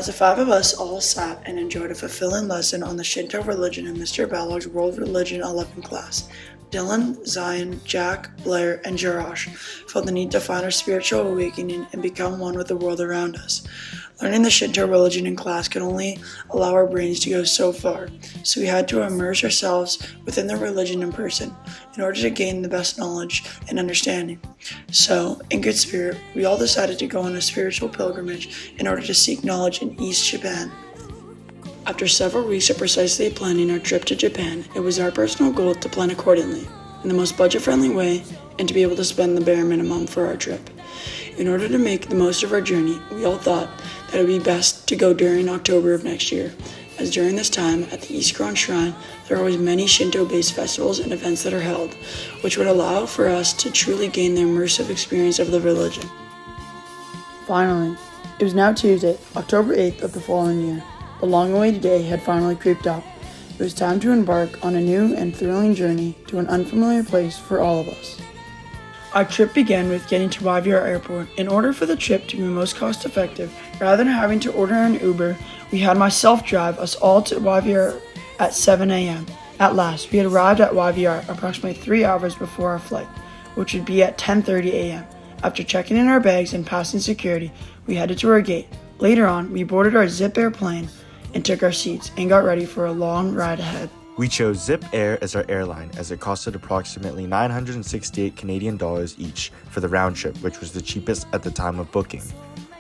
As the five of us all sat and enjoyed a fulfilling lesson on the Shinto religion in Mr. Ballard's World Religion 11 class, Dylan, Zion, Jack, Blair, and Jarash felt the need to find our spiritual awakening and become one with the world around us. Learning the Shinto religion in class could only allow our brains to go so far, so we had to immerse ourselves within the religion in person in order to gain the best knowledge and understanding. So, in good spirit, we all decided to go on a spiritual pilgrimage in order to seek knowledge in East Japan. After several weeks of precisely planning our trip to Japan, it was our personal goal to plan accordingly, in the most budget-friendly way, and to be able to spend the bare minimum for our trip. In order to make the most of our journey, we all thought that it would be best to go during October of next year, as during this time at the Ise Grand Shrine, there are always many Shinto-based festivals and events that are held, which would allow for us to truly gain the immersive experience of the religion. Finally, it was now Tuesday, October 8th of the following year. The long-awaited day had finally creeped up. It was time to embark on a new and thrilling journey to an unfamiliar place for all of us. Our trip began with getting to YVR Airport. In order for the trip to be most cost-effective, rather than having to order an Uber, we had myself drive us all to YVR at 7 a.m. At last, we had arrived at YVR approximately 3 hours before our flight, which would be at 10:30 a.m. After checking in our bags and passing security, we headed to our gate. Later on, we boarded our Zip Air plane and took our seats and got ready for a long ride ahead. We chose Zip Air as our airline as it costed approximately 968 Canadian dollars each for the round trip, which was the cheapest at the time of booking.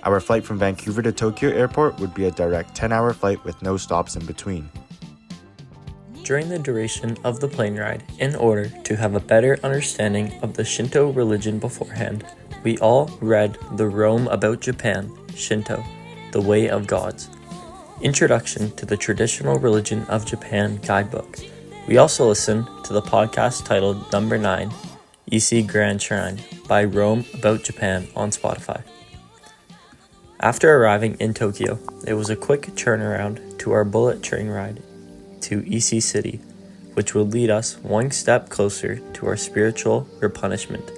Our flight from Vancouver to Tokyo Airport would be a direct 10-hour flight with no stops in between. During the duration of the plane ride, in order to have a better understanding of the Shinto religion beforehand, we all read the Rome About Japan, Shinto, The Way of Gods, Introduction to the Traditional Religion of Japan guidebook. We also listened to the podcast titled Number 9, Ise Grand Shrine by Rome About Japan on Spotify. After arriving in Tokyo, it was a quick turnaround to our bullet train ride to Ise City, which would lead us one step closer to our spiritual replenishment.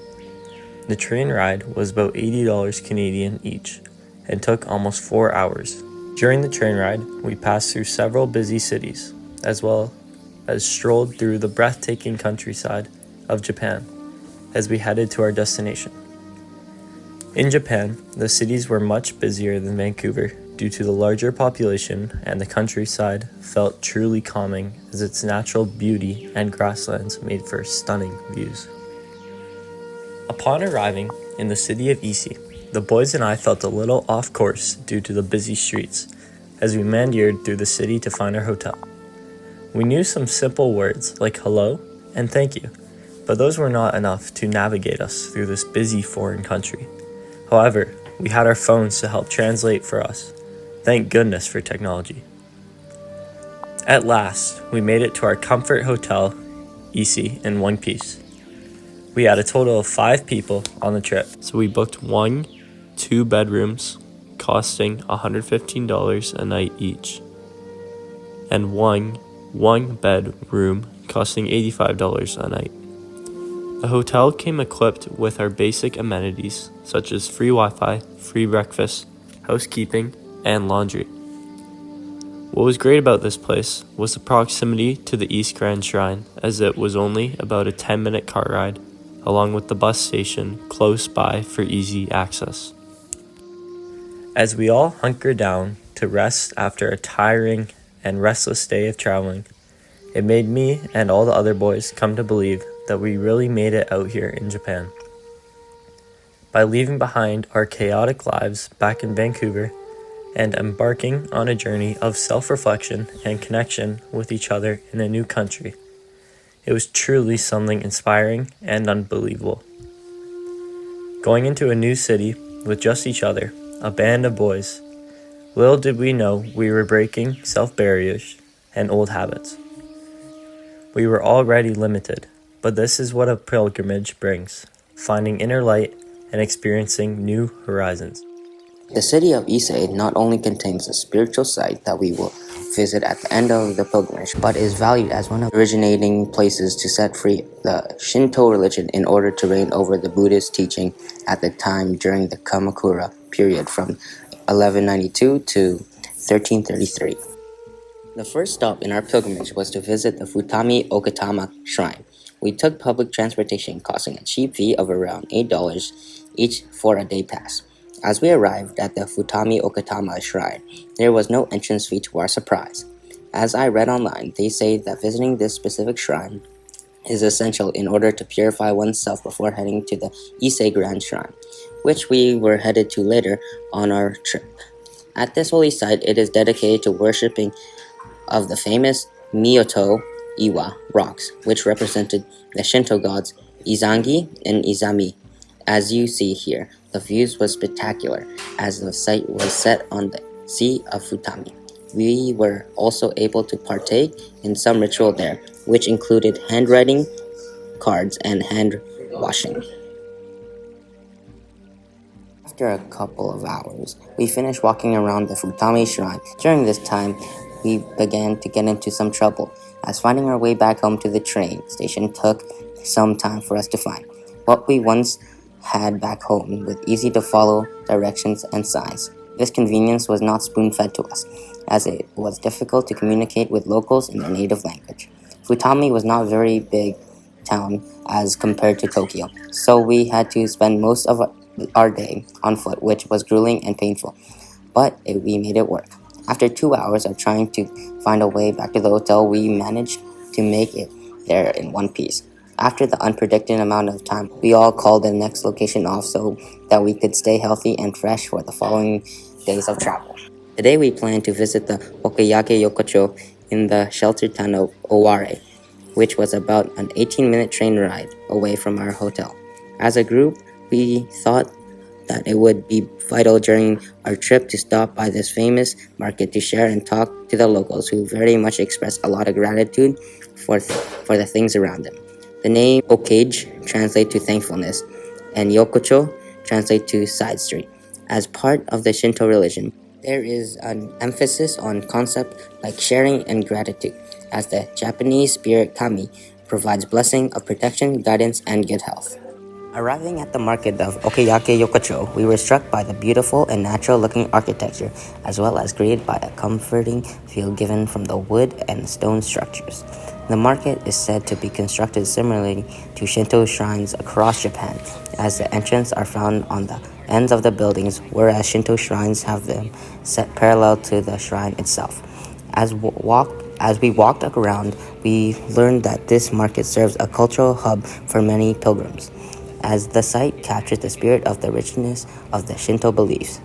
The train ride was about $80 Canadian each and took almost 4 hours. During the train ride, we passed through several busy cities, as well as strolled through the breathtaking countryside of Japan as we headed to our destination. In Japan, the cities were much busier than Vancouver due to the larger population, and the countryside felt truly calming as its natural beauty and grasslands made for stunning views. Upon arriving in the city of Ise, the boys and I felt a little off course due to the busy streets as we meandered through the city to find our hotel. We knew some simple words like hello and thank you, but those were not enough to navigate us through this busy foreign country. However, we had our phones to help translate for us. Thank goodness for technology. At last, we made it to our comfort hotel, Ise, in one piece. We had a total of 5 people on the trip, so we booked 2 bedrooms costing $115 a night each, and one bedroom costing $85 a night. The hotel came equipped with our basic amenities such as free Wi-Fi, free breakfast, housekeeping, and laundry. What was great about this place was the proximity to the Ise Grand Shrine, as it was only about a 10-minute car ride, along with the bus station close by for easy access. As we all hunkered down to rest after a tiring and restless day of traveling, it made me and all the other boys come to believe that we really made it out here in Japan. By leaving behind our chaotic lives back in Vancouver and embarking on a journey of self-reflection and connection with each other in a new country, it was truly something inspiring and unbelievable. Going into a new city with just each other, a band of boys, little did we know we were breaking self-barriers and old habits. We were already limited, but this is what a pilgrimage brings, finding inner light and experiencing new horizons. The city of Ise not only contains a spiritual site that we will visit at the end of the pilgrimage, but is valued as one of the originating places to set free the Shinto religion in order to reign over the Buddhist teaching at the time during the Kamakura period from 1192 to 1333. The first stop in our pilgrimage was to visit the Futami Okatama Shrine. We took public transportation costing a cheap fee of around $8 each for a day pass. As we arrived at the Futami Okatama Shrine, there was no entrance fee to our surprise. As I read online, they say that visiting this specific shrine is essential in order to purify oneself before heading to the Ise Grand Shrine, which we were headed to later on our trip. At this holy site, it is dedicated to worshipping of the famous Myoto Iwa rocks, which represented the Shinto gods Izangi and Izami. As you see here, the views was spectacular as the site was set on the Sea of Futami. We were also able to partake in some ritual there, which included handwriting cards and hand washing. After a couple of hours, we finished walking around the Futami Shrine. During this time, we began to get into some trouble, as finding our way back home to the train station took some time for us to find what we once had back home with easy-to-follow directions and signs. This convenience was not spoon-fed to us, as it was difficult to communicate with locals in their native language. Futami was not a very big town as compared to Tokyo, so we had to spend most of our day on foot, which was grueling and painful, but we made it work. After 2 hours of trying to find a way back to the hotel, we managed to make it there in one piece. After the unpredicted amount of time, we all called the next location off so that we could stay healthy and fresh for the following days of travel. Today we plan to visit the Okayake Yokocho in the sheltered town of Oware, which was about an 18-minute train ride away from our hotel. As a group, we thought that it would be vital during our trip to stop by this famous market to share and talk to the locals, who very much expressed a lot of gratitude for the things around them. The name Okage translates to thankfulness, and Yokocho translates to side street. As part of the Shinto religion, there is an emphasis on concepts like sharing and gratitude, as the Japanese spirit Kami provides blessing of protection, guidance, and good health. Arriving at the market of Okayake Yokocho, we were struck by the beautiful and natural-looking architecture, as well as greeted by a comforting feel given from the wood and stone structures. The market is said to be constructed similarly to Shinto shrines across Japan, as the entrances are found on the ends of the buildings, whereas Shinto shrines have them set parallel to the shrine itself. As we walked around, we learned that this market serves a cultural hub for many pilgrims, as the site captures the spirit of the richness of the Shinto beliefs.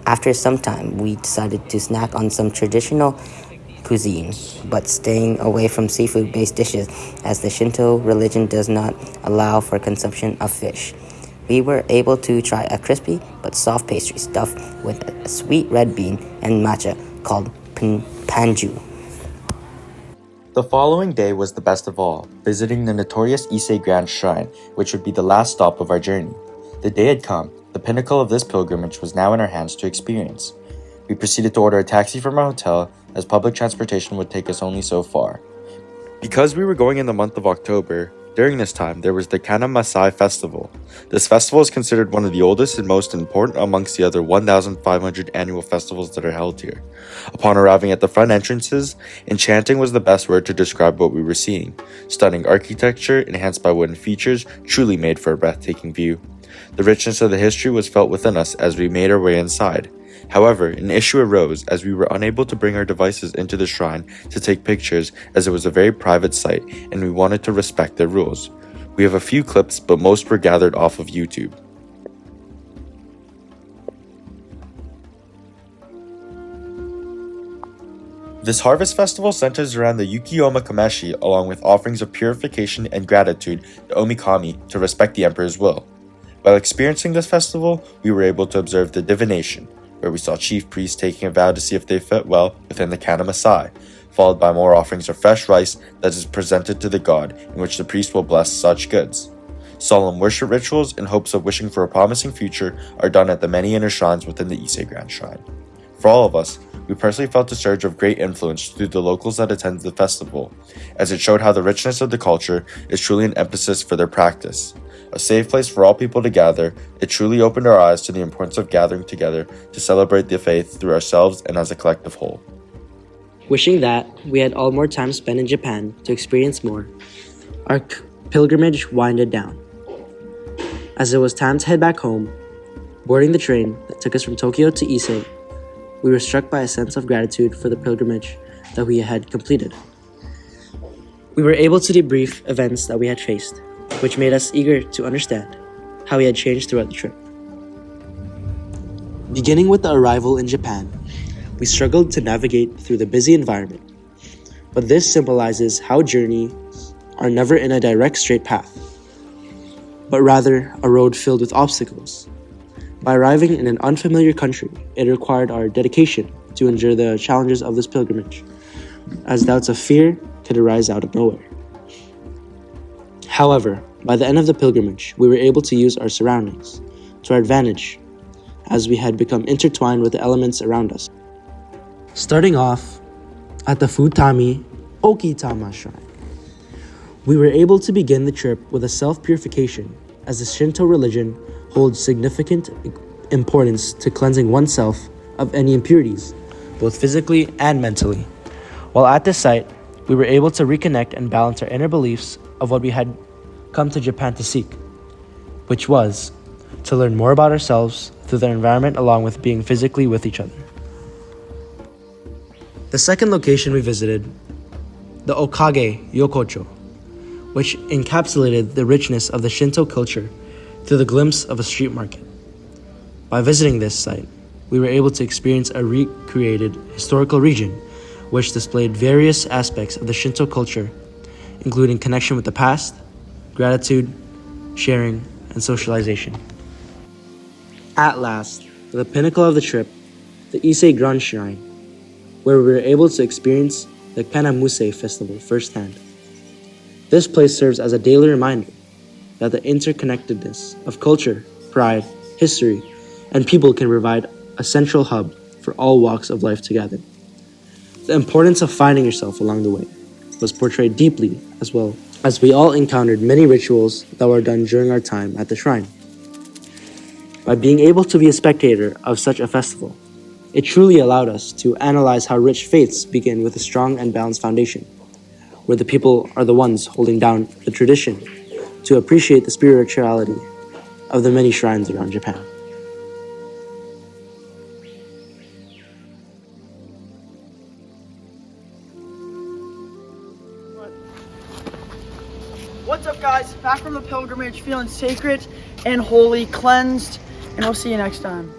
After some time, we decided to snack on some traditional cuisine, but staying away from seafood-based dishes, as the Shinto religion does not allow for consumption of fish. We were able to try a crispy but soft pastry stuffed with a sweet red bean and matcha called panju. The following day was the best of all, visiting the notorious Ise Grand Shrine, which would be the last stop of our journey. The day had come. The pinnacle of this pilgrimage was now in our hands to experience. We proceeded to order a taxi from our hotel, as public transportation would take us only so far. Because we were going in the month of October, during this time there was the Kana Masai Festival. This festival is considered one of the oldest and most important amongst the other 1,500 annual festivals that are held here. Upon arriving at the front entrances, enchanting was the best word to describe what we were seeing. Stunning architecture, enhanced by wooden features, truly made for a breathtaking view. The richness of the history was felt within us as we made our way inside. However, an issue arose as we were unable to bring our devices into the shrine to take pictures, as it was a very private site and we wanted to respect their rules. We have a few clips, but most were gathered off of YouTube. This harvest festival centers around the Yukiyoma Kameshi, along with offerings of purification and gratitude to Omikami to respect the emperor's will. While experiencing this festival, we were able to observe the divination, where we saw chief priests taking a vow to see if they fit well within the Kana Masai, followed by more offerings of fresh rice that is presented to the god, in which the priest will bless such goods. Solemn worship rituals in hopes of wishing for a promising future are done at the many inner shrines within the Ise Grand Shrine. For all of us, we personally felt a surge of great influence through the locals that attended the festival, as it showed how the richness of the culture is truly an emphasis for their practice. a safe place for all people to gather, it truly opened our eyes to the importance of gathering together to celebrate the faith through ourselves and as a collective whole. Wishing that we had all more time spent in Japan to experience more, our pilgrimage winded down. As it was time to head back home, boarding the train that took us from Tokyo to Ise, we were struck by a sense of gratitude for the pilgrimage that we had completed. We were able to debrief events that we had faced, which made us eager to understand how we had changed throughout the trip. Beginning with the arrival in Japan, we struggled to navigate through the busy environment, but this symbolizes how journeys are never in a direct straight path, but rather a road filled with obstacles. By arriving in an unfamiliar country, it required our dedication to endure the challenges of this pilgrimage, as doubts of fear could arise out of nowhere. However, by the end of the pilgrimage, we were able to use our surroundings to our advantage, as we had become intertwined with the elements around us. Starting off at the Futami Okitama Shrine, we were able to begin the trip with a self-purification, as the Shinto religion holds significant importance to cleansing oneself of any impurities, both physically and mentally. While at this site, we were able to reconnect and balance our inner beliefs of what we had come to Japan to seek, which was to learn more about ourselves through the environment along with being physically with each other. The second location we visited, the Okage Yokocho, which encapsulated the richness of the Shinto culture through the glimpse of a street market. By visiting this site, we were able to experience a recreated historical region which displayed various aspects of the Shinto culture, including connection with the past, gratitude, sharing, and socialization. At last, the pinnacle of the trip, the Ise Grand Shrine, where we were able to experience the Kanamuse festival firsthand. This place serves as a daily reminder that the interconnectedness of culture, pride, history, and people can provide a central hub for all walks of life together. The importance of finding yourself along the way was portrayed deeply, as well as we all encountered many rituals that were done during our time at the shrine. By being able to be a spectator of such a festival, it truly allowed us to analyze how rich faiths begin with a strong and balanced foundation, where the people are the ones holding down the tradition to appreciate the spirituality of the many shrines around Japan. What's up, guys? Back from the pilgrimage, feeling sacred and holy, cleansed, and we'll see you next time.